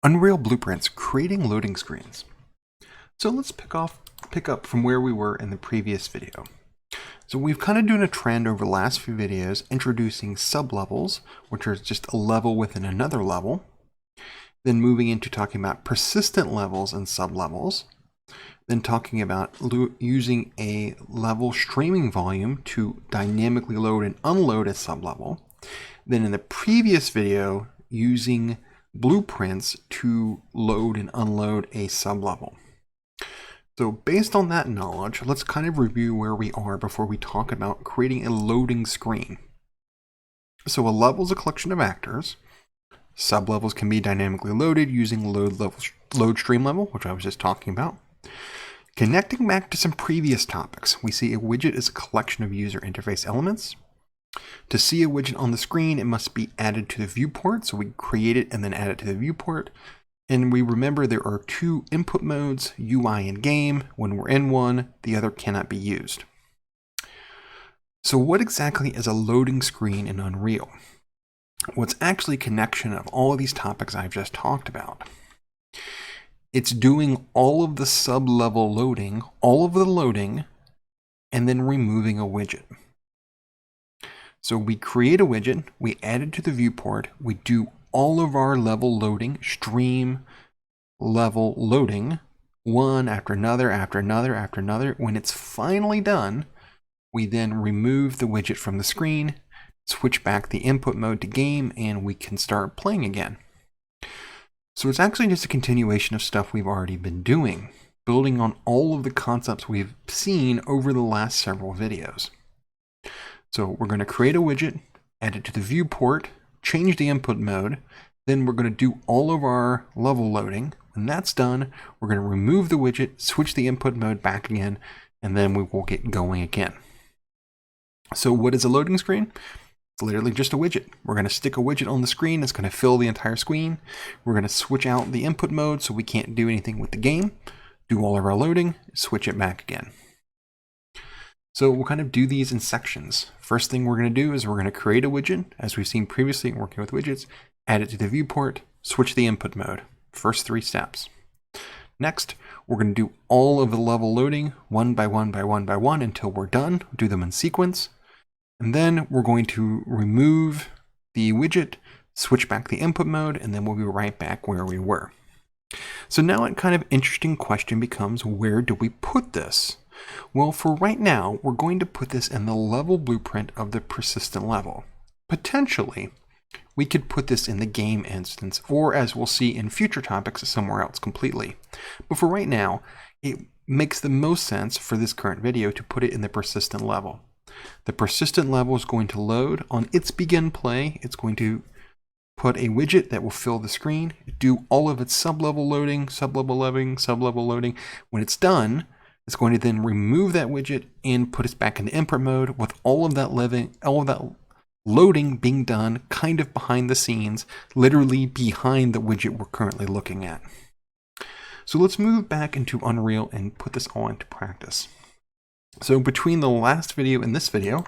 Unreal Blueprints, creating loading screens. So let's pick up from where we were in the previous video. So we've kind of done a trend over the last few videos introducing sublevels, which are just a level within another level. Then moving into talking about persistent levels and sublevels. Then talking about using a level streaming volume to dynamically load and unload a sublevel. Then in the previous video, using blueprints to load and unload a sublevel. So based on that knowledge, let's kind of review where we are before we talk about creating a loading screen. So a level is a collection of actors. Sublevels can be dynamically loaded using load stream level, which I was just talking about. Connecting back to some previous topics, we see a widget is a collection of user interface elements. To see a widget on the screen, it must be added to the viewport. So we create it and then add it to the viewport. And we remember there are two input modes, UI and game. When we're in one, the other cannot be used. So what exactly is a loading screen in Unreal? Well, it's actually a connection of all of these topics I've just talked about. It's doing all of the sub-level loading, all of the loading, and then removing a widget. So we create a widget, we add it to the viewport, we do all of our level loading, stream level loading, one after another, after another, after another. When it's finally done, we then remove the widget from the screen, switch back the input mode to game, and we can start playing again. So it's actually just a continuation of stuff we've already been doing, building on all of the concepts we've seen over the last several videos. So we're going to create a widget, add it to the viewport, change the input mode, then we're going to do all of our level loading. When that's done, we're going to remove the widget, switch the input mode back again, and then we will get going again. So what is a loading screen? It's literally just a widget. We're going to stick a widget on the screen that's going to fill the entire screen. We're going to switch out the input mode so we can't do anything with the game, do all of our loading, switch it back again. So we'll kind of do these in sections. First thing we're going to do is we're going to create a widget, as we've seen previously working with widgets, add it to the viewport, switch the input mode. First 3 steps. Next, we're going to do all of the level loading one by one by one by one until we're done. Do them in sequence. And then we're going to remove the widget, switch back the input mode, and then we'll be right back where we were. So now a kind of interesting question becomes, where do we put this? Well, for right now, we're going to put this in the level blueprint of the persistent level. Potentially, we could put this in the game instance, or as we'll see in future topics, somewhere else completely. But for right now, it makes the most sense for this current video to put it in the persistent level. The persistent level is going to load. On its begin play, it's going to put a widget that will fill the screen, do all of its sublevel loading, sublevel loading, sublevel loading. When it's done, it's going to then remove that widget and put us back into input mode with all of that loading being done kind of behind the scenes, literally behind the widget we're currently looking at. So let's move back into Unreal and put this all into practice. So between the last video and this video,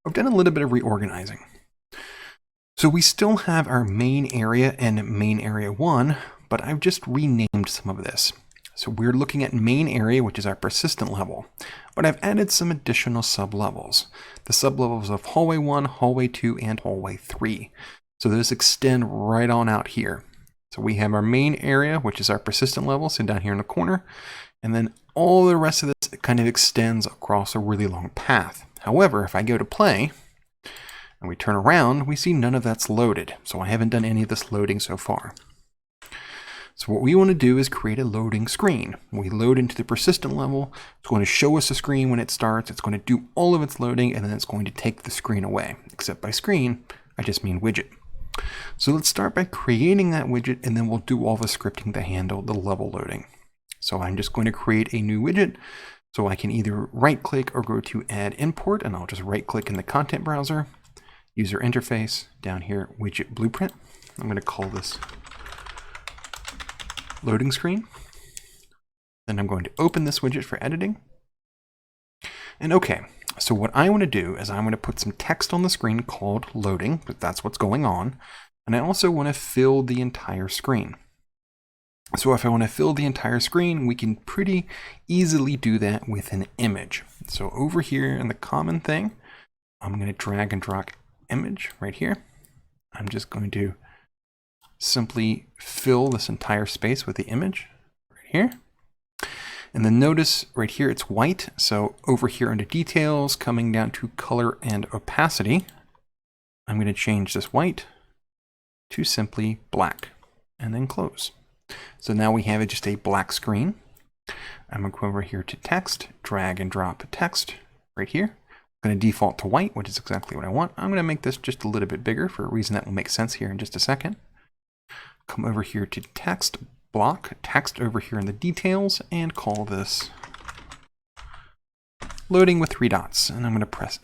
I've done a little bit of reorganizing. So we still have our main area and main area 1, but I've just renamed some of this. So we're looking at main area, which is our persistent level, but I've added some additional sublevels. The sublevels of hallway 1, hallway 2, and hallway 3. So those extend right on out here. So we have our main area, which is our persistent level, so down here in the corner, and then all the rest of this kind of extends across a really long path. However, if I go to play, and we turn around, we see none of that's loaded. So I haven't done any of this loading so far. So what we want to do is create a loading screen. We load into the persistent level. It's going to show us a screen when it starts. It's going to do all of its loading, and then it's going to take the screen away. Except by screen, I just mean widget. So let's start by creating that widget, and then we'll do all the scripting to handle the level loading. So I'm just going to create a new widget. So I can either right-click or go to Add Import, and I'll just right-click in the content browser. User interface, down here, widget blueprint. I'm going to call this loading screen. Then I'm going to open this widget for editing. And okay, so what I want to do is I'm going to put some text on the screen called loading, but that's what's going on. And I also want to fill the entire screen. So if I want to fill the entire screen, we can pretty easily do that with an image. So over here in the common thing, I'm going to drag and drop image right here. I'm just going to simply fill this entire space with the image right here. And then notice right here it's white. So over here under details, coming down to color and opacity, I'm going to change this white to simply black and then close. So now we have just a black screen. I'm going to go over here to text, drag and drop text right here. I'm going to default to white, which is exactly what I want. I'm going to make this just a little bit bigger for a reason that will make sense here in just a second. Come over here to text, block, text over here in the details, and call this loading with 3 dots. And I'm going to press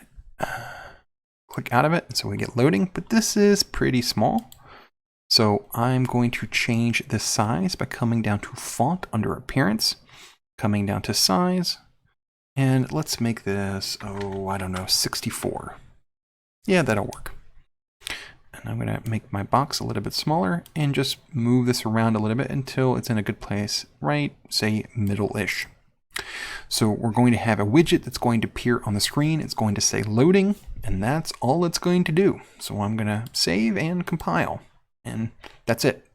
click out of it, so we get loading, but this is pretty small. So I'm going to change the size by coming down to font under appearance, coming down to size, and let's make this, I don't know, 64. Yeah, that'll work. And I'm going to make my box a little bit smaller and just move this around a little bit until it's in a good place, right, say middle-ish. So we're going to have a widget that's going to appear on the screen. It's going to say loading, and that's all it's going to do. So I'm going to save and compile, and that's it.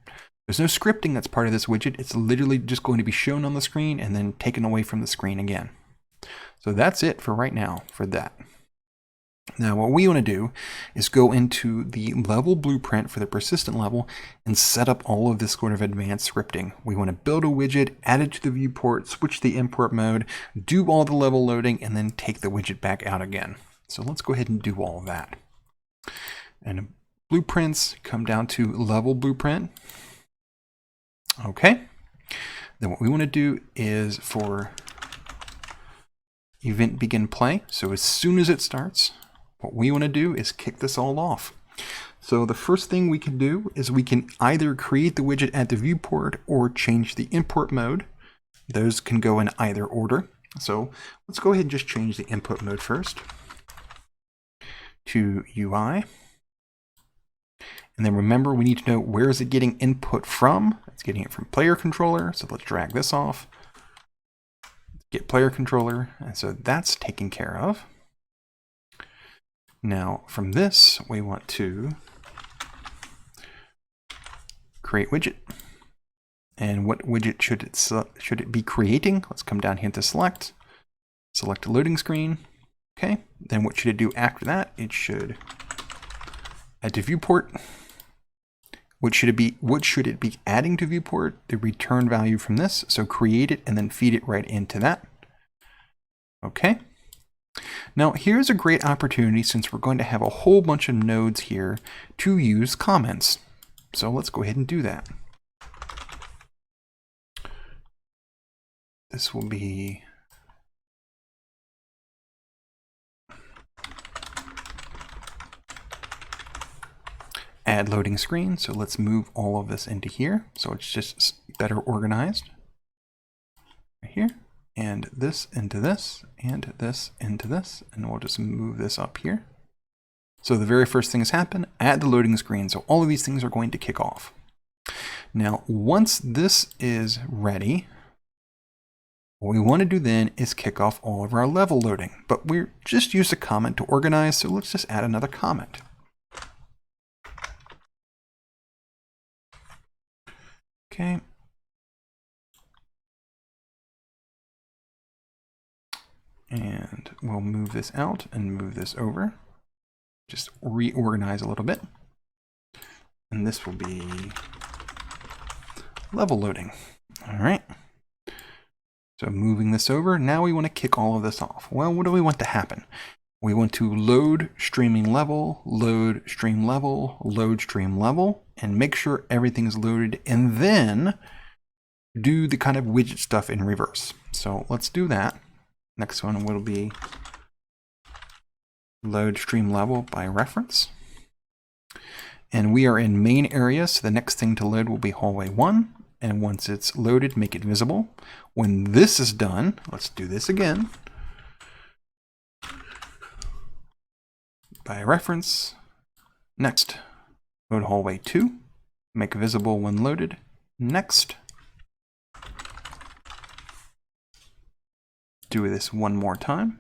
There's no scripting that's part of this widget. It's literally just going to be shown on the screen and then taken away from the screen again. So that's it for right now for that. Now what we want to do is go into the level blueprint for the persistent level and set up all of this sort of advanced scripting. We want to build a widget, add it to the viewport, switch the import mode, do all the level loading, and then take the widget back out again. So let's go ahead and do all of that. And blueprints, come down to level blueprint. Okay. Then what we want to do is for event begin play. So as soon as it starts, what we want to do is kick this all off. So the first thing we can do is we can either create the widget at the viewport or change the import mode. Those can go in either order. So let's go ahead and just change the input mode first to UI. And then remember, we need to know where is it getting input from. It's getting it from player controller. So let's drag this off. Get player controller. And so that's taken care of. Now from this, we want to create widget. And what widget should it be creating? Let's come down here to select a loading screen. Okay. Then what should it do after that? It should add to viewport. What should it be adding to viewport? The return value from this. So create it and then feed it right into that. Okay. Now here's a great opportunity, since we're going to have a whole bunch of nodes here, to use comments. So let's go ahead and do that. This will be add loading screen. So let's move all of this into here so it's just better organized. Right here. And this into this, and this into this, and we'll just move this up here. So the very first thing has happened, add the loading screen. So all of these things are going to kick off. Now, once this is ready, what we want to do then is kick off all of our level loading. But we're just used a comment to organize, so let's just add another comment. Okay. And we'll move this out and move this over. Just reorganize a little bit. And this will be level loading. All right. So moving this over, now we want to kick all of this off. Well, what do we want to happen? We want to load streaming level, load stream level, load stream level, and make sure everything's loaded, and then do the kind of widget stuff in reverse. So let's do that. Next one will be load stream level by reference. And we are in main area, so the next thing to load will be hallway 1. And once it's loaded, make it visible. When this is done, let's do this again. By reference. Next, load hallway 2. Make visible when loaded. Next. do this one more time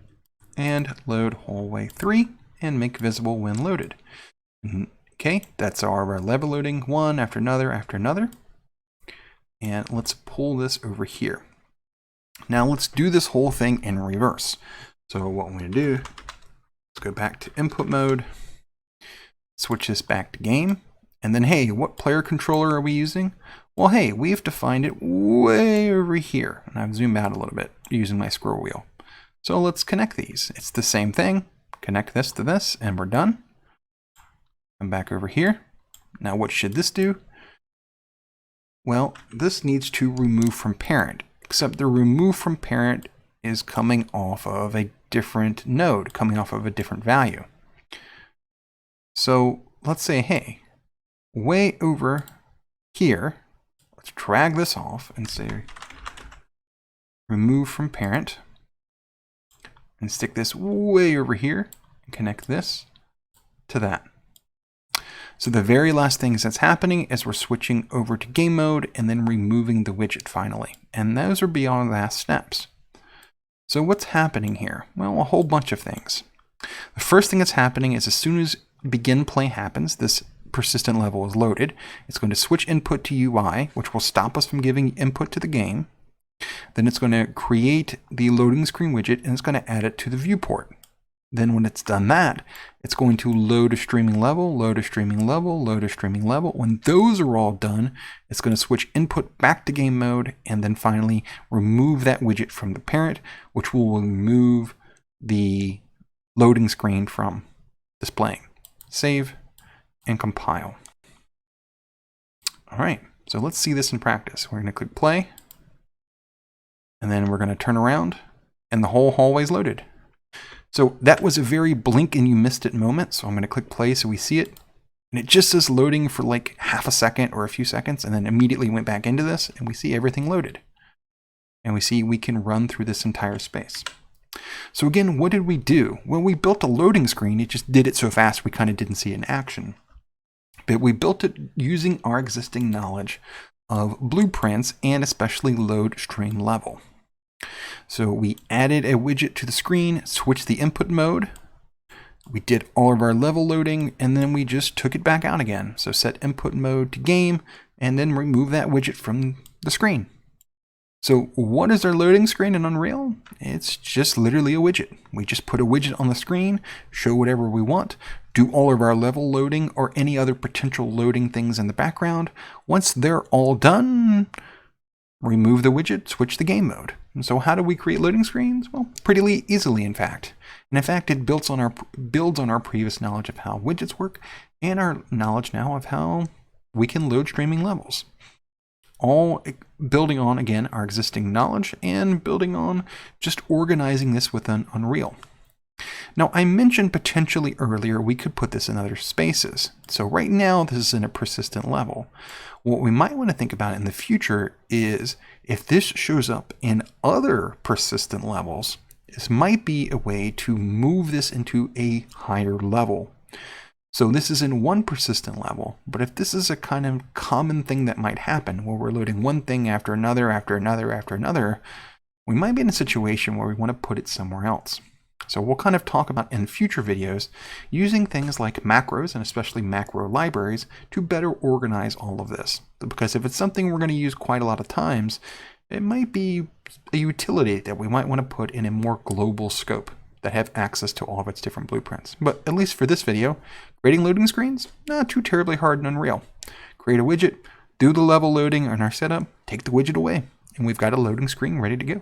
and load hallway 3 and make visible when loaded. Okay, that's our level loading one after another after another. And let's pull this over here. Now let's do this whole thing in reverse. So what I'm going to do, let's go back to input mode, switch this back to game, and then hey, what player controller are we using? Well, hey, we've defined it way over here. And I've zoomed out a little bit using my scroll wheel. So let's connect these. It's the same thing. Connect this to this, and we're done. Come back over here. Now what should this do? Well, this needs to remove from parent, except the remove from parent is coming off of a different node, coming off of a different value. So let's say, hey, way over here, let's drag this off and say remove from parent and stick this way over here and connect this to that. So the very last thing that's happening is we're switching over to game mode and then removing the widget finally. And those are beyond the last steps. So what's happening here? Well, a whole bunch of things. The first thing that's happening is as soon as begin play happens, this persistent level is loaded. It's going to switch input to UI, which will stop us from giving input to the game. Then it's going to create the loading screen widget and it's going to add it to the viewport. Then when it's done that, it's going to load a streaming level, load a streaming level, load a streaming level. When those are all done, it's going to switch input back to game mode and then finally remove that widget from the parent, which will remove the loading screen from displaying. Save and compile. All right, so let's see this in practice. We're going to click play and then we're going to turn around and the whole hallway is loaded. So that was a very blink and you missed it moment. So I'm going to click play so we see it. And it just says loading for like half a second or a few seconds and then immediately went back into this and we see everything loaded. And we see we can run through this entire space. So again, what did we do? Well, we built a loading screen. It just did it so fast we kind of didn't see it in action. But we built it using our existing knowledge of blueprints and especially load stream level. So we added a widget to the screen, switched the input mode. We did all of our level loading, and then we just took it back out again. So set input mode to game, and then remove that widget from the screen. So what is our loading screen in Unreal? It's just literally a widget. We just put a widget on the screen, show whatever we want, do all of our level loading or any other potential loading things in the background. Once they're all done, remove the widget, switch the game mode. And so how do we create loading screens? Well, pretty easily, in fact. And in fact, it builds on our previous knowledge of how widgets work and our knowledge now of how we can load streaming levels. All building on, again, our existing knowledge and building on just organizing this within Unreal. Now, I mentioned potentially earlier we could put this in other spaces. So right now, this is in a persistent level. What we might want to think about in the future is if this shows up in other persistent levels, this might be a way to move this into a higher level. So this is in one persistent level, but if this is a kind of common thing that might happen where we're loading one thing after another, after another, after another, we might be in a situation where we want to put it somewhere else. So we'll kind of talk about in future videos using things like macros and especially macro libraries to better organize all of this. Because if it's something we're going to use quite a lot of times, it might be a utility that we might want to put in a more global scope that have access to all of its different blueprints. But at least for this video, creating loading screens, not too terribly hard in Unreal. Create a widget, do the level loading on our setup, take the widget away, and we've got a loading screen ready to go.